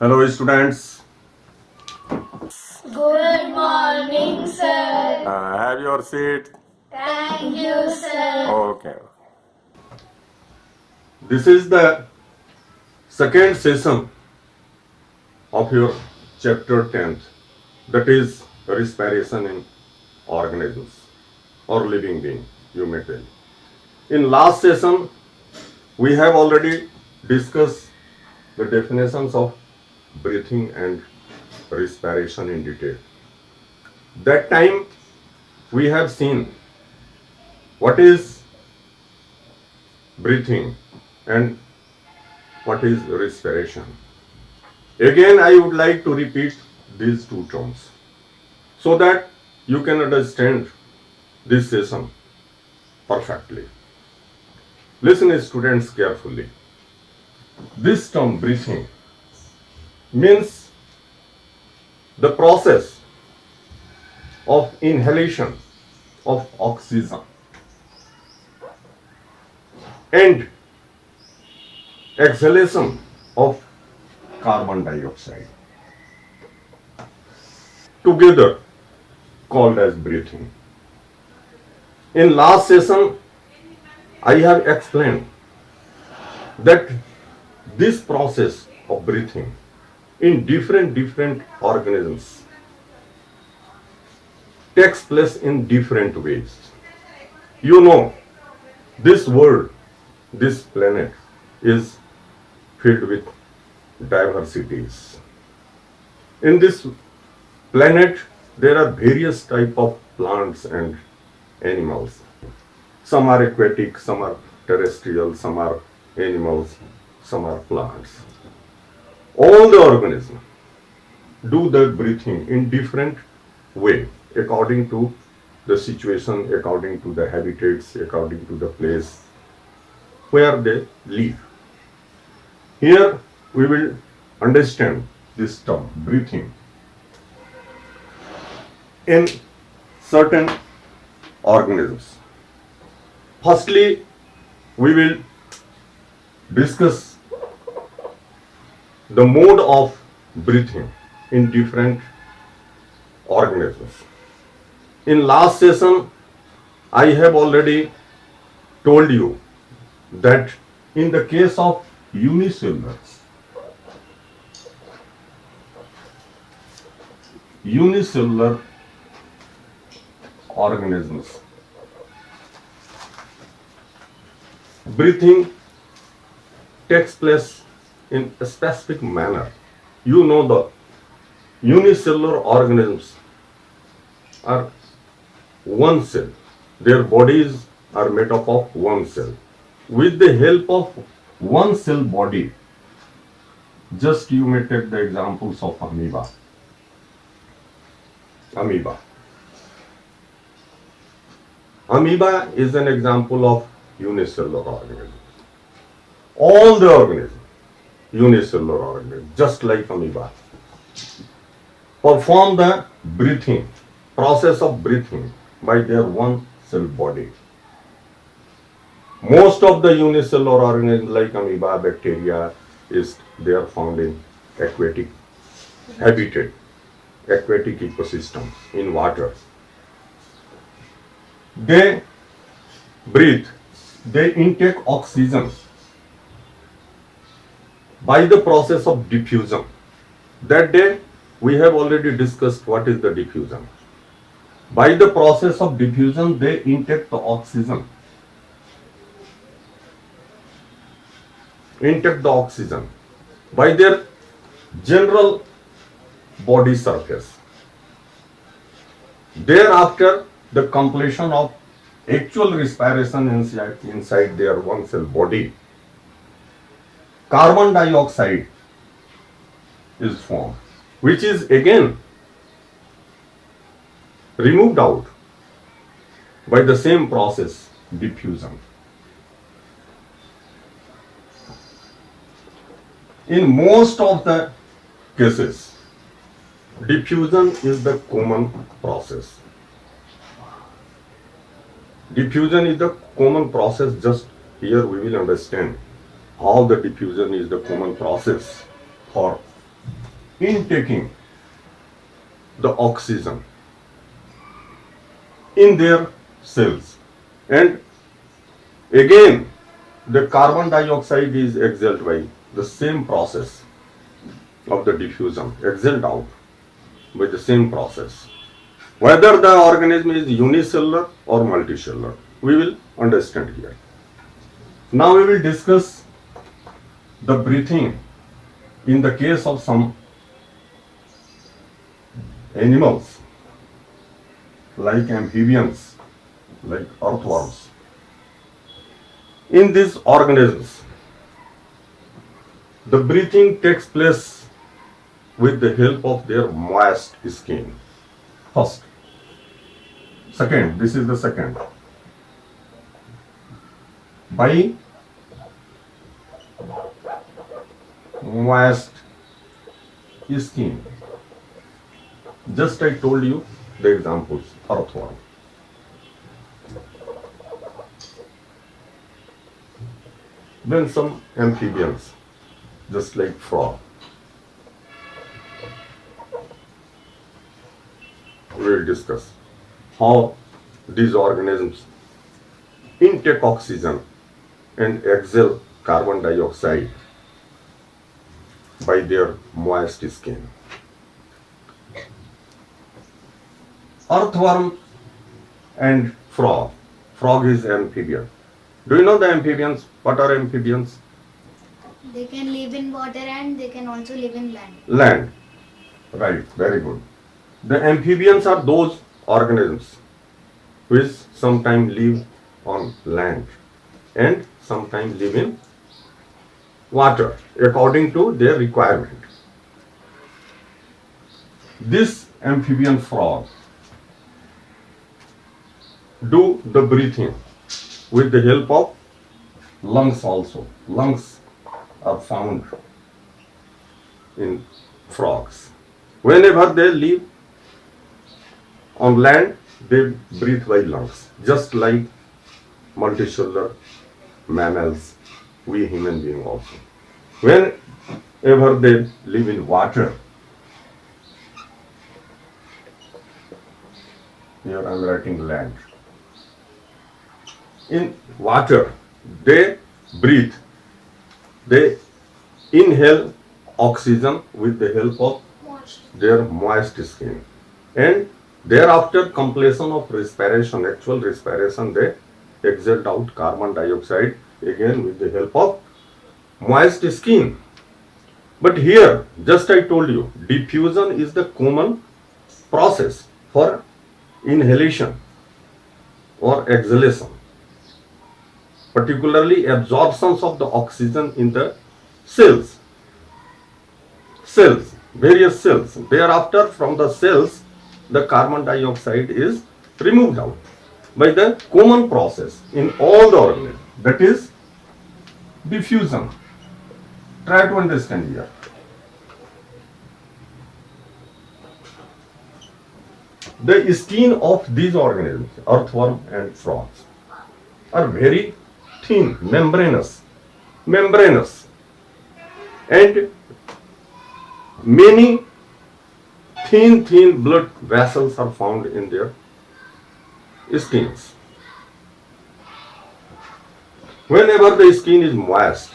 Hello students, Good morning, sir. have your seat. Thank you, sir. Okay. This is the second session of your chapter 10, that is respiration in organisms or living being, you may tell. In last session, we have already discussed the definitions of breathing and respiration in detail. That time we have seen what is breathing and what is respiration. Again, I would like to repeat these two terms so that you can understand this session perfectly. Listen, students, carefully. This term breathing means the process of inhalation of oxygen and exhalation of carbon dioxide, together called as breathing. In last session, I have explained that this process of breathing in different organisms takes place in different ways. You know, this world, this planet is filled with diversities. In this planet, there are various type of plants and animals. Some are aquatic, some are terrestrial, some are animals, some are plants. All the organisms do their breathing in different way according to the situation, according to the habitats, according to the place where they live. Here we will understand this term breathing in certain organisms. Firstly, we will discuss the mode of breathing in different organisms. In last session, I have already told you that in the case of unicellular organisms, breathing takes place in a specific manner. You know, the unicellular organisms are one cell. Their bodies are made up of one cell. With the help of one cell body, just you may take the examples of amoeba. Amoeba is an example of unicellular organism. All the organisms, unicellular organisms, just like amoeba, perform the breathing, process of breathing by their one cell body. Most of the unicellular organisms like amoeba, bacteria, they are found in aquatic habitat, aquatic ecosystems in water. They breathe, they intake oxygen by the process of diffusion. That day we have already discussed what is the diffusion. By the process of diffusion, they intake the oxygen. By their general body surface. Thereafter, the completion of actual respiration inside their one cell body, carbon dioxide is formed, which is again removed out by the same process, diffusion. In most of the cases, diffusion is the common process. Diffusion is the common process. Just here we will understand how the diffusion is the common process for intaking the oxygen in their cells, and again the carbon dioxide is exhaled by the same process of the diffusion, exhaled out by the same process. Whether the organism is unicellular or multicellular, we will understand here. Now we will discuss the breathing in the case of some animals like amphibians, like earthworms. In these organisms, the breathing takes place with the help of their moist skin. First. Second, this is the second. By moist skin. Just I told you the examples, earthworm. Then some amphibians, just like frog. We will discuss how these organisms intake oxygen and exhale carbon dioxide by their moist skin. Earthworm and frog. Frog is amphibian. Do you know the amphibians? What are amphibians? They can live in water and they can also live in land. Land. Right, very good. The amphibians are those organisms which sometimes live on land and sometimes live in water according to their requirement. This amphibian frog do the breathing with the help of lungs also. Lungs are found in frogs. Whenever they live on land, they breathe by lungs, just like multicellular mammals, we human beings also. Whenever they live in water, here I am writing land. In water, they breathe, they inhale oxygen with the help of their moist skin, and thereafter completion of respiration, actual respiration, they exhale out carbon dioxide again with the help of moist skin. But here, just I told you, diffusion is the common process for inhalation or exhalation, particularly absorptions of the oxygen in the cells, various cells. Thereafter, from the cells, the carbon dioxide is removed out by the common process in all the organisms, that is diffusion. Try to understand here. The skin of these organisms, earthworm and frogs, are very thin, membranous, and many thin blood vessels are found in their skins. Whenever the skin is moist,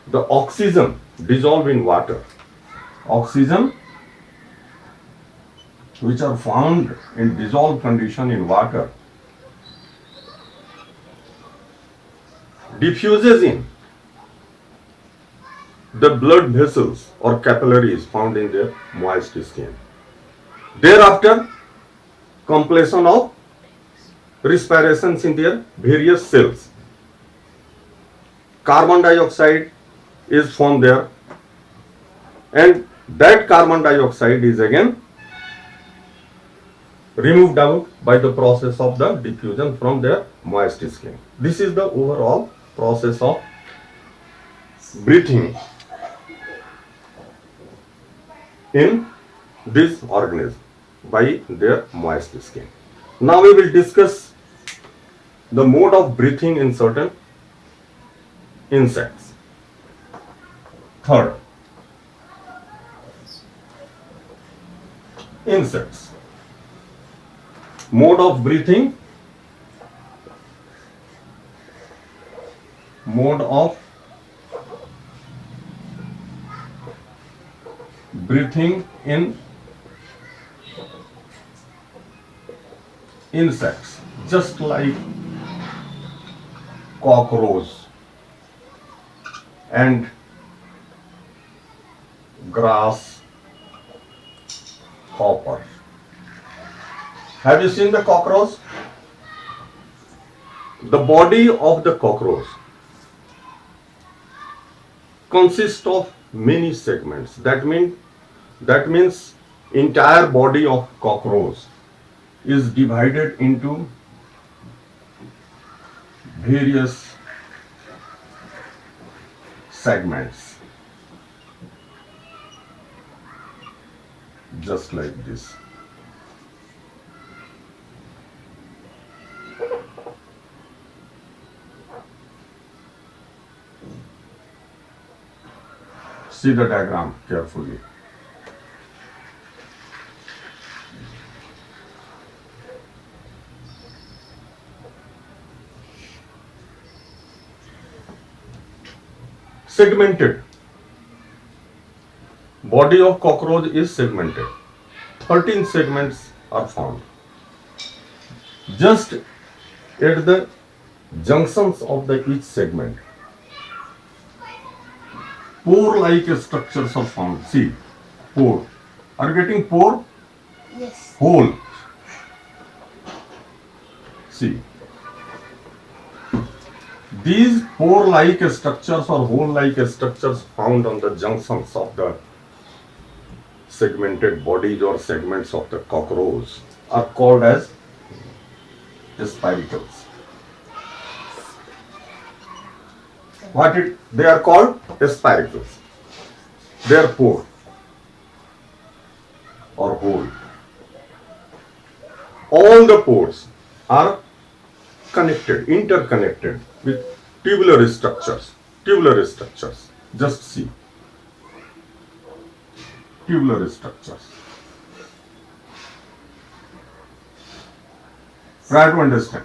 the oxygen dissolved in water, oxygen which are found in dissolved condition in water, diffuses in the blood vessels or capillaries found in their moist skin. Thereafter, completion of respirations in their various cells. Carbon dioxide is formed there, and that carbon dioxide is again removed out by the process of the diffusion from their moist skin. This is the overall process of breathing in this organism by their moist skin. Now we will discuss the mode of breathing in certain insects. Third, insects. Mode of breathing, mode of breathing in insects, just like cockroach and grasshopper. Have you seen the cockroach? The body of the cockroach consists of many segments. That means entire body of cockroach is divided into various segments, just like this. See the diagram carefully. Segmented. Body of cockroach is segmented. 13 segments are found. Just at the junctions of the each segment, pore-like structures are found. See, pore. Are you getting pore? Yes. Hole. See. These pore-like structures or hole-like structures found on the junctions of the segmented bodies or segments of the cockroach are called as spiracles. They are called spiracles. They are pore or hole. All the pores are connected, interconnected with tubular structures. Tubular structures. Just see. Tubular structures. Try to understand.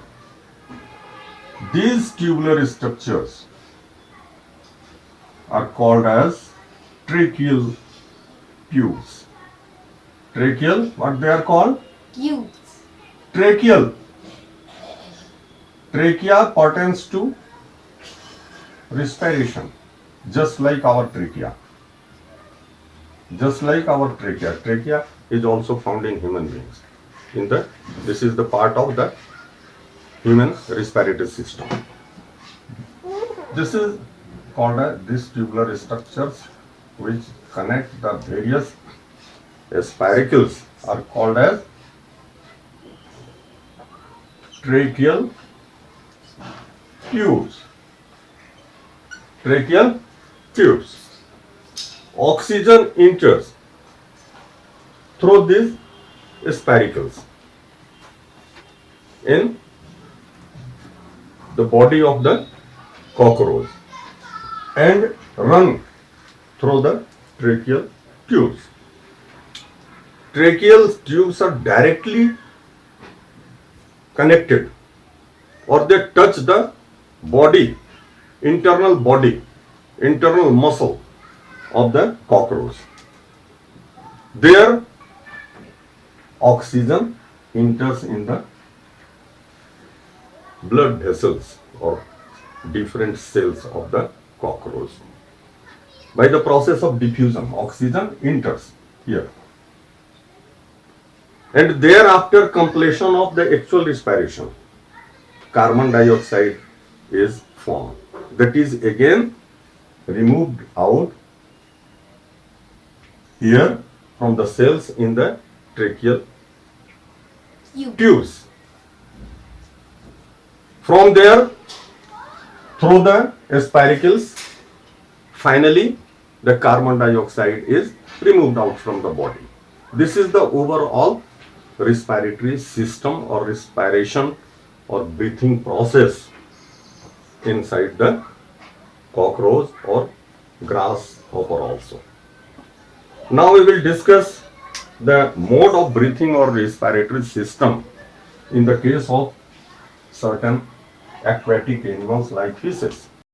These tubular structures are called as tracheal tubes. Tracheal, what they are called? Tubes. Tracheal. Trachea pertains to respiration, just like our trachea. Just like our trachea. Trachea is also found in human beings. This is the part of the human respiratory system. This is called as these tubular structures which connect the various spiracles are called as tracheal tubes. Tracheal tubes. Oxygen enters through these spiracles in the body of the cockroach and run through the tracheal tubes. Tracheal tubes are directly connected or they touch the body, internal muscle of the cockroach. There, oxygen enters in the blood vessels or different cells of the cockroach. By the process of diffusion, oxygen enters here. And thereafter completion of the actual respiration, carbon dioxide is formed. That is again removed out here from the cells in the tracheal tubes. From there, through the spiracles, finally the carbon dioxide is removed out from the body. This is the overall respiratory system or respiration or breathing process inside the cockroach or grasshopper also. Now we will discuss the mode of breathing or respiratory system in the case of certain aquatic animals like fishes.